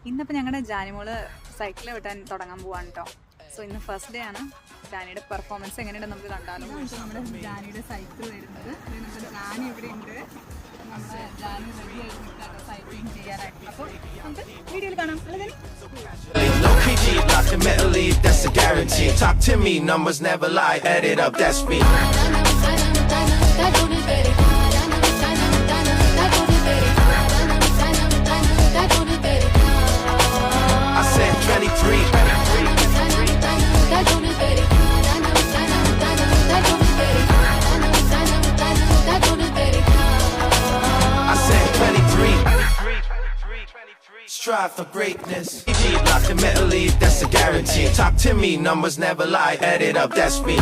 ഇന്നിപ്പോൾ ഞങ്ങളുടെ ജാനിമോള് സൈക്കിൾ വിട്ടാൻ തുടങ്ങാൻ പോവാണ് കേട്ടോ. സോ ഇന്ന് ഫസ്റ്റ് ഡേ ആണ്. ജാനിയുടെ പെർഫോമൻസ് എങ്ങനെയുണ്ട് നമുക്ക് കണ്ടാലോ. നമ്മുടെ ജാനിയുടെ സൈക്കിൾ വരുന്നത് നമ്മുടെ ജാനി ഇവിടെ ഉണ്ട്. നമ്മുടെ ജാനി റെഡി ആയിട്ട് സൈക്ലിംഗ് ചെയ്യാനായിട്ട്. അപ്പോൾ നമുക്ക് വീഡിയോയിൽ കാണാം. No PG, locked in metal lead, that's a guarantee. Talk to me, numbers never lie, add it up, that's me. I said 23. I said 23. Strive for greatness. PG, locked in metal lead, that's a guarantee. Talk to me, numbers never lie, add it up, that's me.